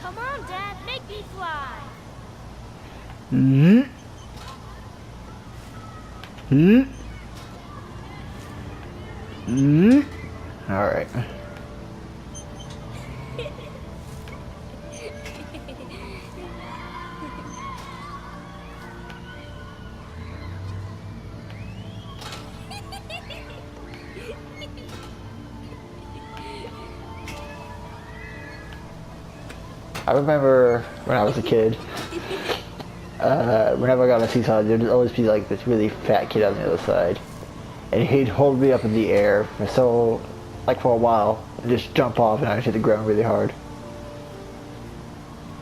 Come on, Dad, make me fly. Hmm. Hmm. Hmm. All right. I remember when I was a kid, whenever I got on a seesaw, there'd always be like this really fat kid on the other side. And he'd hold me up in the air for like for a while, and just jump off and I'd hit the ground really hard.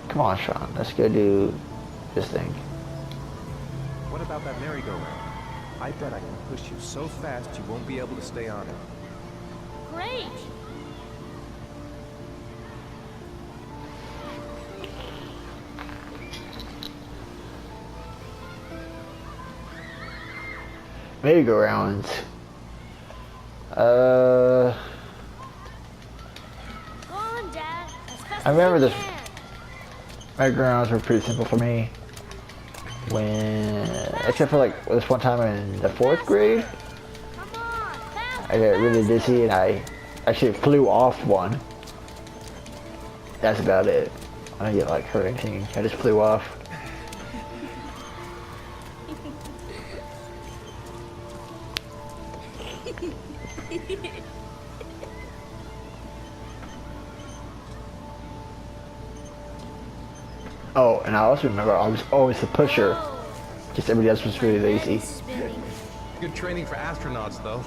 Come on, Shaun, let's go do this thing. What about that merry-go-round? I bet I can push you so fast you won't be able to stay on it. Great. Merry-go-rounds. Go on, Dad. As fast I remember as you this. can. Merry-go-rounds were pretty simple for me. Except for like this one time in the 4th grade, Come on, faster, I got really faster. dizzy and I actually flew off one. That's about it. I didn't get like hurt or anything. I just flew off. Oh, and I also remember I was always the pusher. Whoa. Just everybody else was really My head lazy. is spinning. Good training for astronauts, though.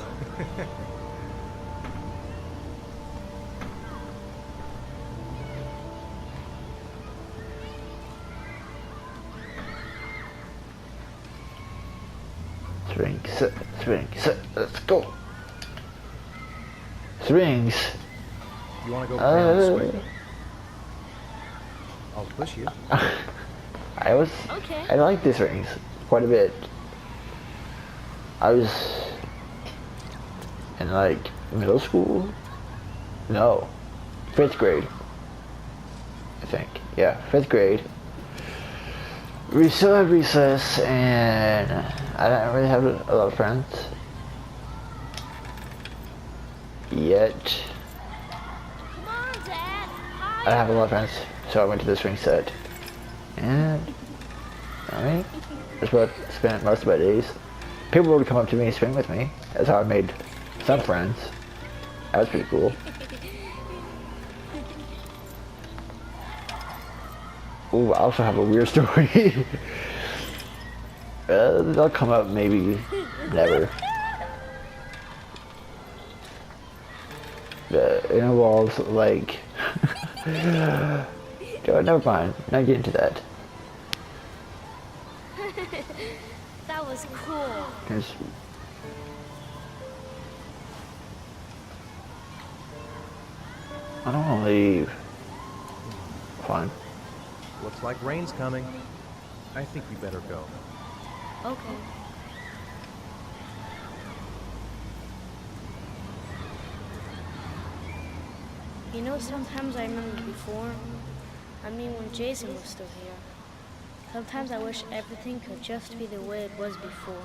Swing, sit, let's go. Swings. You want to go play on the swing? I'll push you. Okay. I like these rings quite a bit. I was in like middle school? No, 5th grade. I think, yeah, 5th grade. We still had recess and I didn't really have a lot of friends yet. Come on, Dad. I didn't have a lot of friends, so I went to the swing set. And, alright, that's what I spent most of my days. People would come up to me and swing with me. That's how I made some friends. That was pretty cool. Ooh, I also have a weird story. They'll come up maybe never. It involves like... Never mind, not get into that. That was cool. 'Cause I don't want to leave. Fine. Looks like rain's coming. I think we better go. Okay. You know, sometimes I remember before. I mean, when Jason was still here. Sometimes I wish everything could just be the way it was before.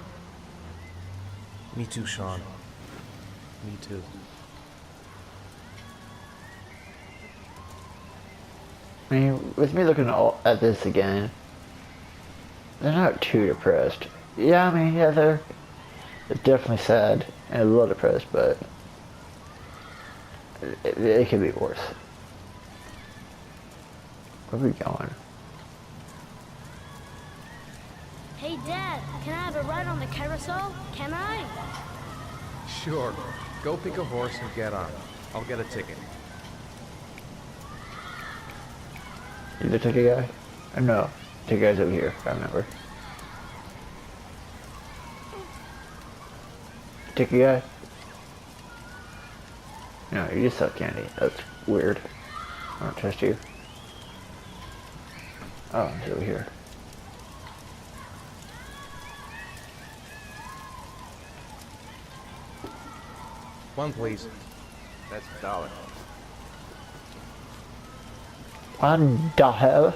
Me too, Shaun. Me too. I mean, with me looking at this again, they're not too depressed. Yeah, I mean, yeah, they're definitely sad and a little depressed, but it could be worse. Where are we going? Hey, Dad, can I have a ride on the carousel? Can I? Sure. Go pick a horse and get on. I'll get a ticket. You the ticket guy? Or no, ticket guy's over here, if I remember. Ticket guy? No, you just sell candy. That's weird. I don't trust you. Oh, he's over here. One, please. That's $1. What the hell?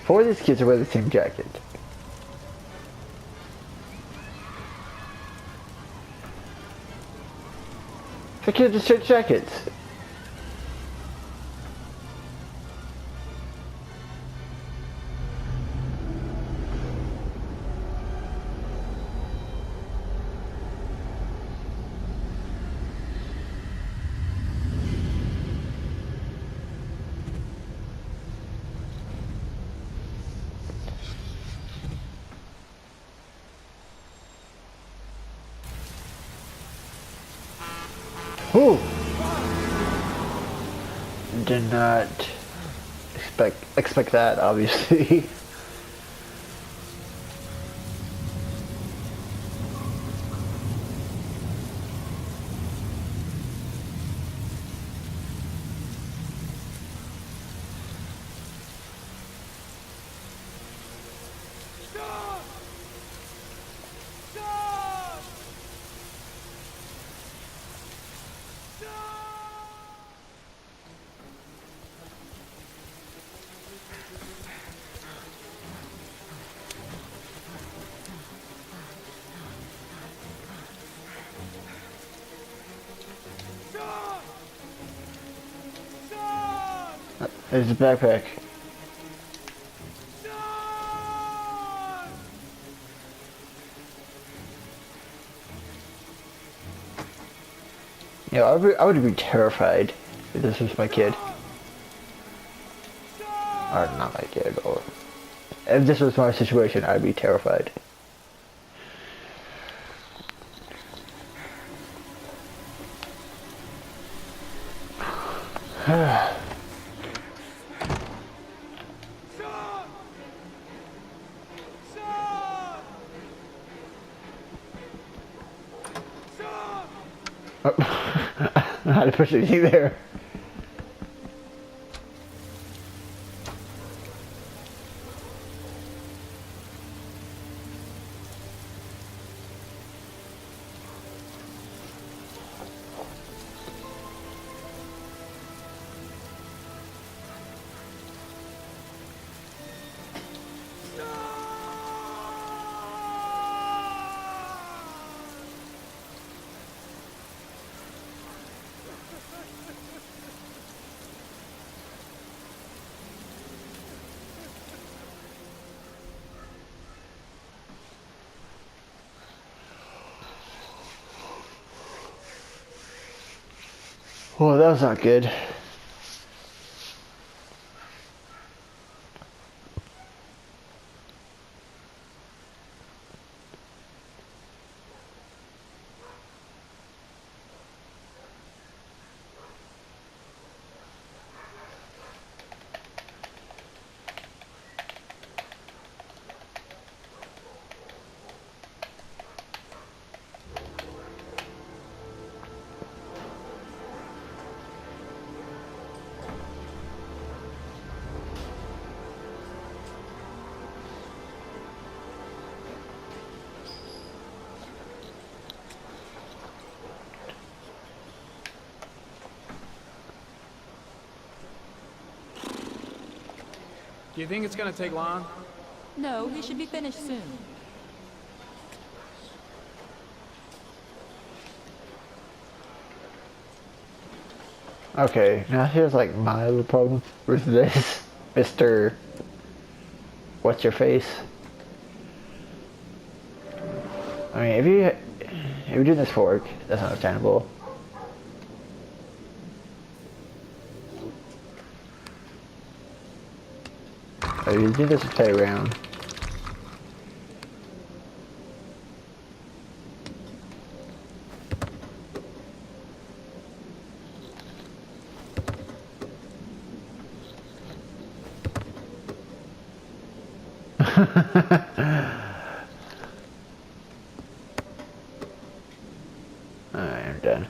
Four of these kids are wearing the same jacket. The kids just switch jackets. Ooh! Did not expect that, obviously. There's a backpack. Yeah, I would be terrified if this was my kid. Or not my kid, or... If this was my situation, I'd be terrified. I had to push anything there. Oh, that was not good. Do you think it's gonna take long? No, he should be finished soon. Okay, now here's like my little problem with this, Mr. What's your face? I mean, if you're doing this for work, that's understandable. But if you do this to play around, Alright, I'm done.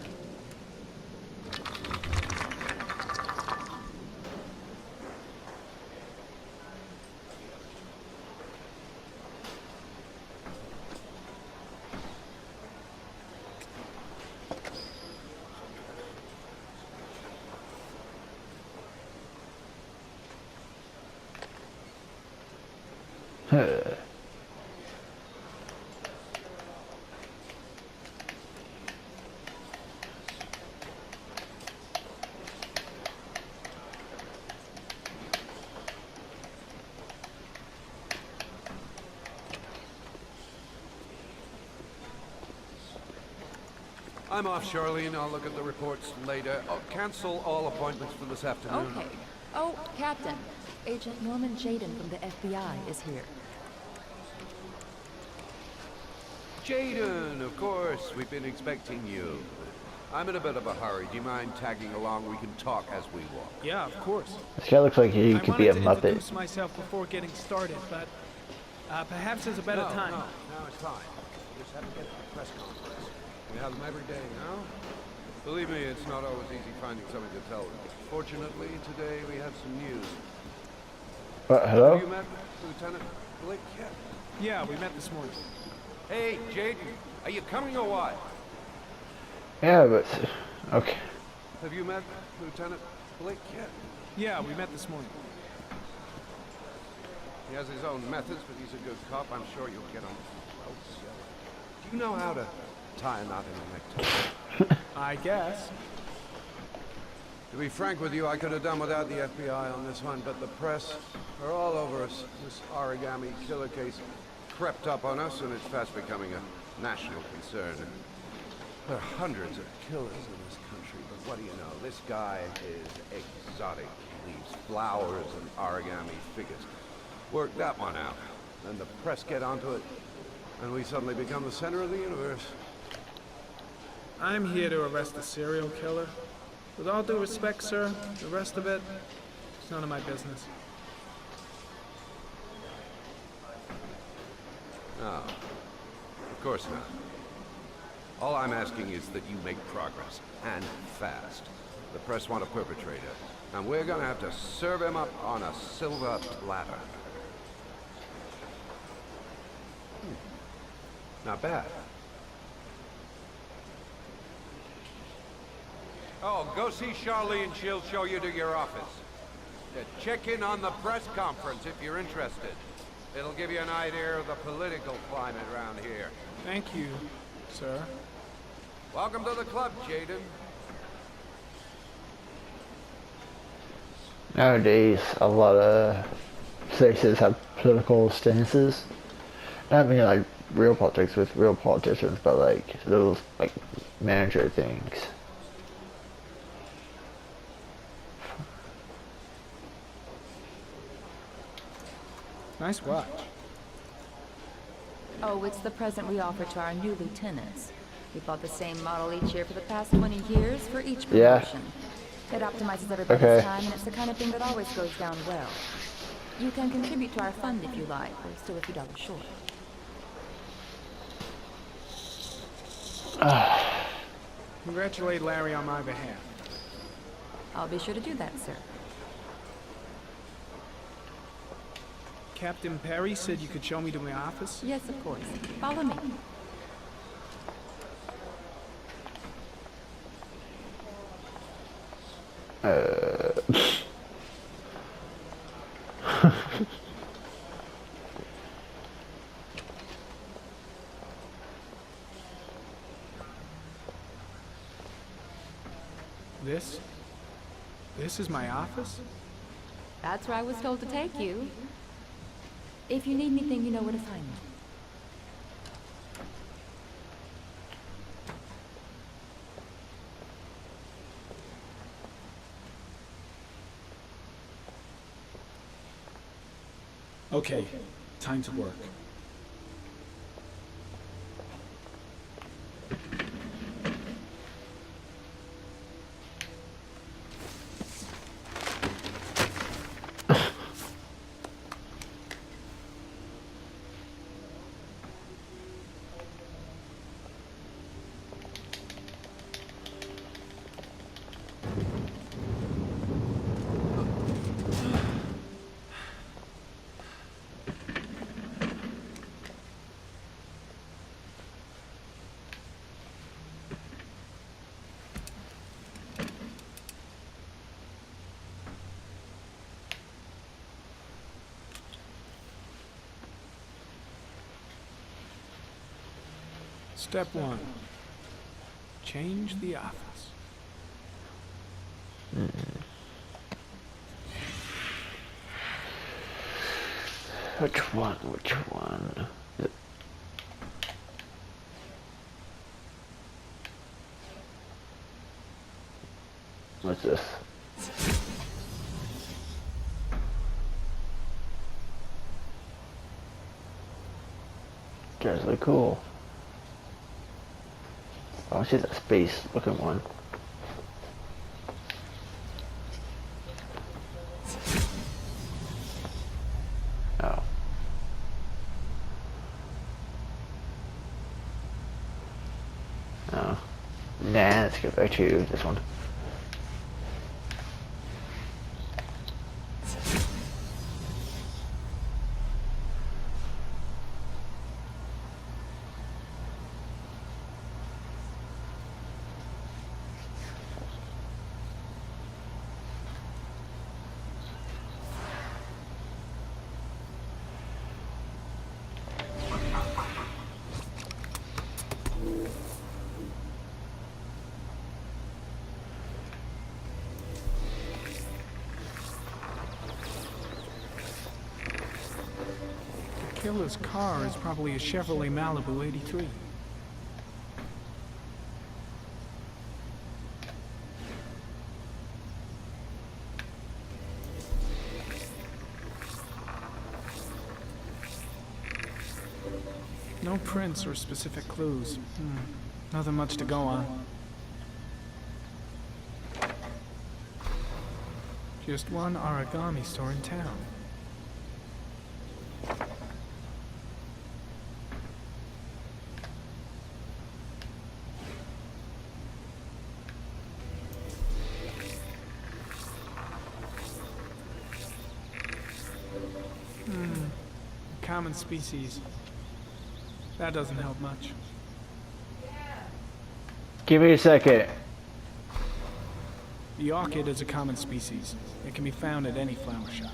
I'm off, Charlene. I'll look at the reports later. Oh, cancel all appointments for this afternoon. Okay. Oh, Captain. Agent Norman Jaden from the FBI is here. Jaden, of course. We've been expecting you. I'm in a bit of a hurry. Do you mind tagging along? We can talk as we walk. Yeah, of course. This guy looks like he could be a I wanted to Muppet. introduce myself before getting started, but perhaps there's a better time. No, now it's time. We just have to get to the press conference. We have them every day now. Believe me, it's not always easy finding something to tell them. Fortunately, today we have some news. Hello? Have you met Lieutenant Blake yet? Yeah, we met this morning. Hey, Jaden, are you coming or what? Yeah, but okay. Have you met Lieutenant Blake yet? Yeah, we met this morning. He has his own methods, but he's a good cop. I'm sure you'll get on well. Do you know how to tie a knot in a necktie? I guess. To be frank with you, I could have done without the FBI on this one, but the press are all over us. This origami killer case crept up on us, and it's fast becoming a national concern. There are hundreds of killers in this country, but what do you know? This guy is exotic. He leaves flowers and origami figures. Work that one out. Then the press get onto it, and we suddenly become the center of the universe. I'm here to arrest a serial killer. With all due respect, sir, the rest of it, it's none of my business. No, of course not. All I'm asking is that you make progress, and fast. The press want a perpetrator, and we're gonna have to serve him up on a silver platter. Not bad. Oh, go see Charlene. She'll show you to your office. Check in on the press conference if you're interested. It'll give you an idea of the political climate around here. Thank you, sir. Welcome to the club, Jaden. Nowadays, a lot of places have political stances. Not mean like real politics with real politicians, but like little like manager things. Nice watch. Oh, it's the present we offer to our new lieutenants. We bought the same model each year for the past 20 years for each Yeah. promotion. It optimizes everybody's Okay. time, and it's the kind of thing that always goes down well. You can contribute to our fund if you like. We're still a few dollars short. Congratulate Larry on my behalf. I'll be sure to do that, sir. Captain Perry said you could show me to my office. Yes, of course. Follow me. This is my office? That's where I was told to take you. If you need anything, you know where to find me. Okay, time to work. Step 1. Change the office. Which one? Which one? What's this? That's really cool. Oh, she's a space looking one. Oh. Oh. Nah, let's go back to this one. The killer's car is probably a Chevrolet Malibu 83. No prints or specific clues. Nothing much to go on. Just one origami store in town. Common species. That doesn't help much. Give me a second. The orchid is a common species. It can be found at any flower shop.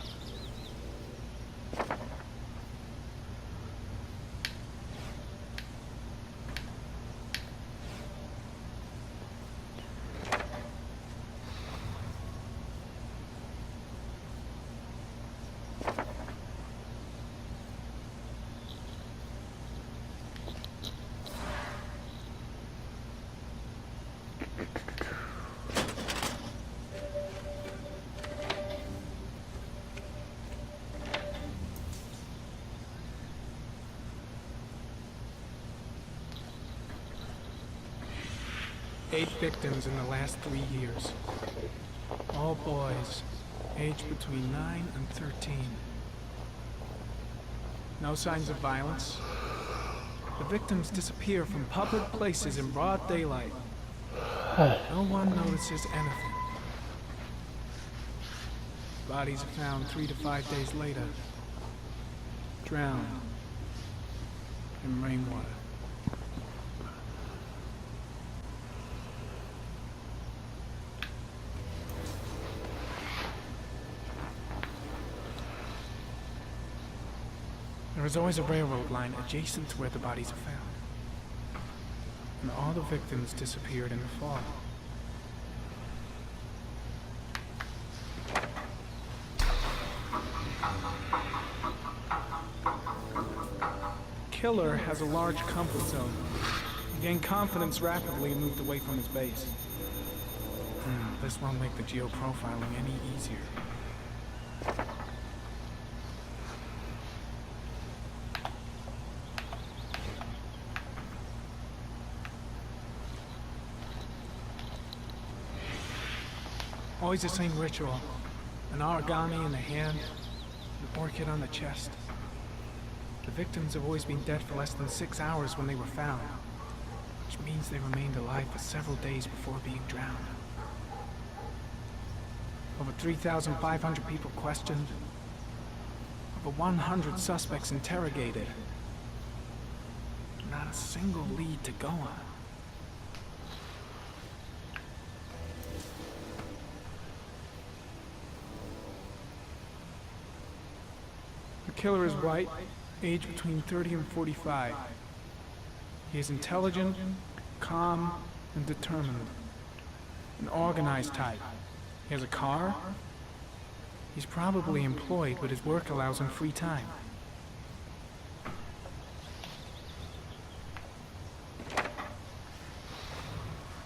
Eight victims in the last 3 years. All boys, aged between 9 and 13. No signs of violence. The victims disappear from public places in broad daylight. No one notices anything. Bodies are found 3 to 5 days later. Drowned in rainwater. There is always a railroad line adjacent to where the bodies are found. And all the victims disappeared in the fall. Killer has a large comfort zone. He gained confidence rapidly and moved away from his base. This won't make the geoprofiling any easier. Always the same ritual. An origami in the hand, an orchid on the chest. The victims have always been dead for less than 6 hours when they were found, which means they remained alive for several days before being drowned. Over 3,500 people questioned. Over 100 suspects interrogated. Not a single lead to go on. The killer is white, aged between 30 and 45. He is intelligent, calm, and determined. An organized type. He has a car. He's probably employed, but his work allows him free time.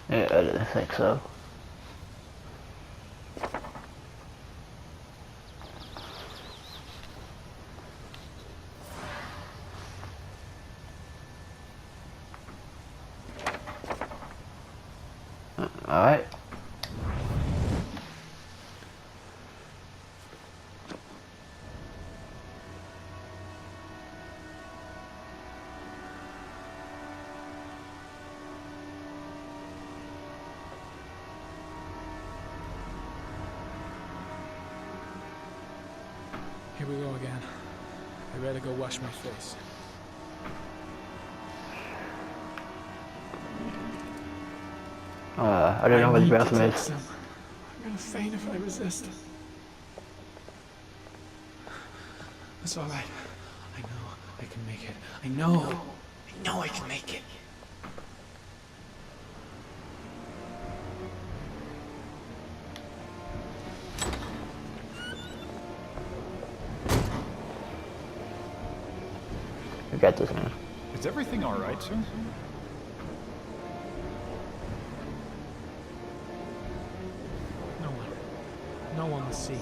Yeah, I didn't think so. Alright. Here we go again. I better go wash my face. I don't know what the need to bathroom text is. them. I'm gonna faint if I resist. It's all right. I know I can make it. I know I can make it. We got this, man. Is everything all right, sir? No one will see.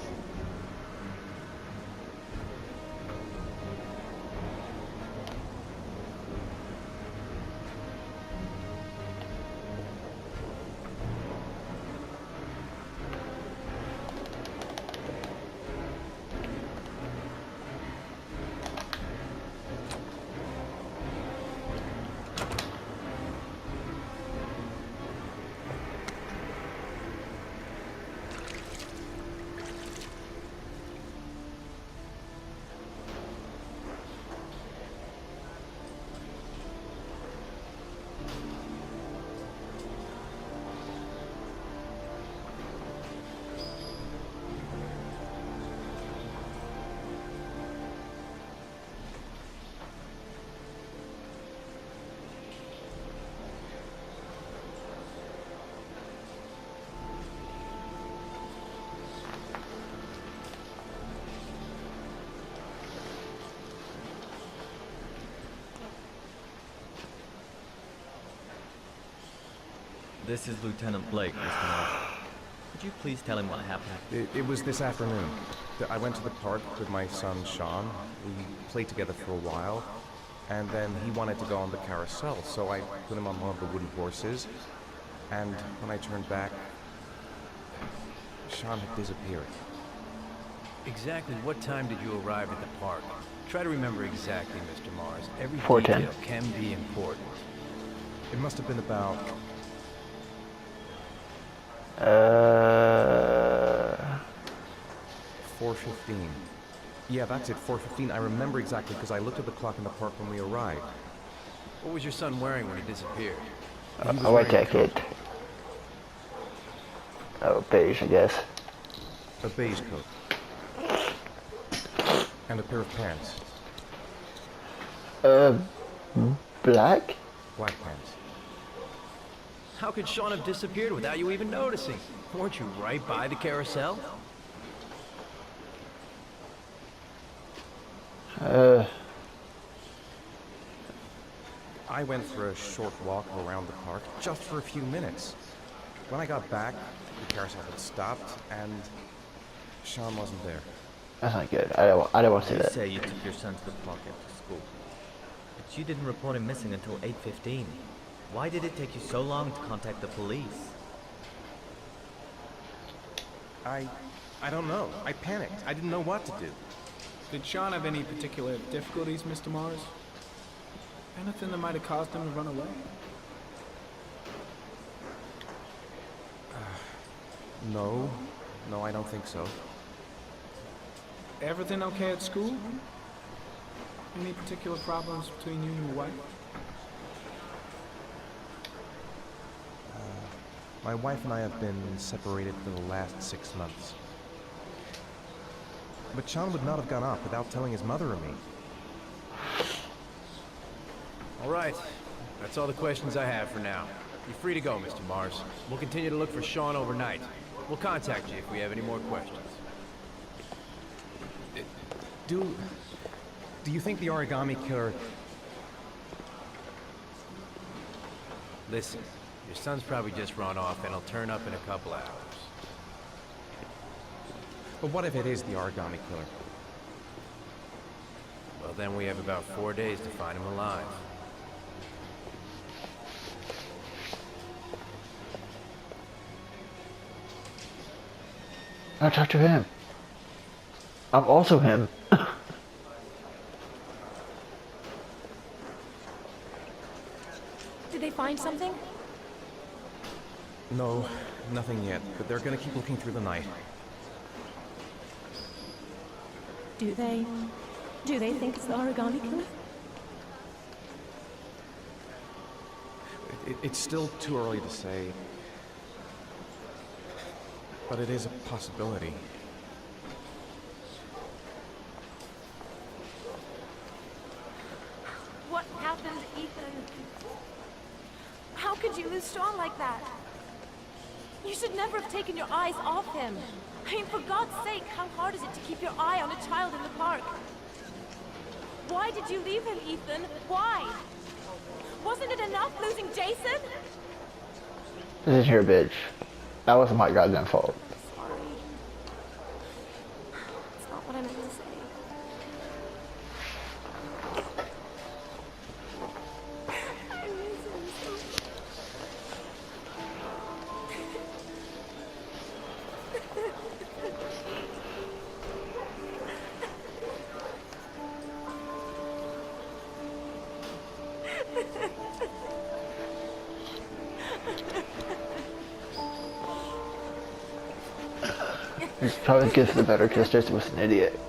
This is Lieutenant Blake, Mr. Marsh. Could you please tell him what happened? It was this afternoon. I went to the park with my son, Shaun. We played together for a while, and then he wanted to go on the carousel, so I put him on one of the wooden horses, and when I turned back, Shaun had disappeared. Exactly what time did you arrive at the park? Try to remember exactly, Mr. Mars. Every 4:10. detail can be important. It must have been about 4:15. Yeah, that's it, 4:15. I remember exactly because I looked at the clock in the park when we arrived. What was your son wearing when he disappeared? He was A white wearing a coat. jacket. Oh, beige, I guess. A beige coat. And a pair of pants. Black? Black pants. How could Shaun have disappeared without you even noticing? Weren't you right by the carousel? I went for a short walk around the park, just for a few minutes. When I got back, the carousel had stopped, and Shaun wasn't there. That's not good. I don't want to see You that. say you took your son to the park after school, but you didn't report him missing until 8:15. Why did it take you so long to contact the police? I don't know. I panicked. I didn't know what to do. Did Shaun have any particular difficulties, Mr. Mars? Anything that might have caused him to run away? No. No, I don't think so. Everything okay at school? Any particular problems between you and your wife? My wife and I have been separated for the last 6 months. But Shaun would not have gone off without telling his mother or me. All right. That's all the questions I have for now. You're free to go, Mr. Mars. We'll continue to look for Shaun overnight. We'll contact you if we have any more questions. Do you think the origami killer... Listen, your son's probably just run off and he'll turn up in a couple hours. But what if it is the origami killer? Well, then we have about 4 days to find him alive. I'll talk to him. I'm also him. Did they find something? No, nothing yet, but they're gonna keep looking through the night. Do they? Do they think it's the origami killer? It's still too early to say. But it is a possibility. What happened, Ethan? How could you lose Shaun like that? You should never have taken your eyes off him. I mean, for God's sake, how hard is it to keep your eye on a child in the park? Why did you leave him, Ethan? Why? Wasn't it enough losing Jason? Listen here, bitch. That wasn't my goddamn fault. Sorry. It's not what I meant to say. I miss him so much. He probably gives the better because Jason was an idiot.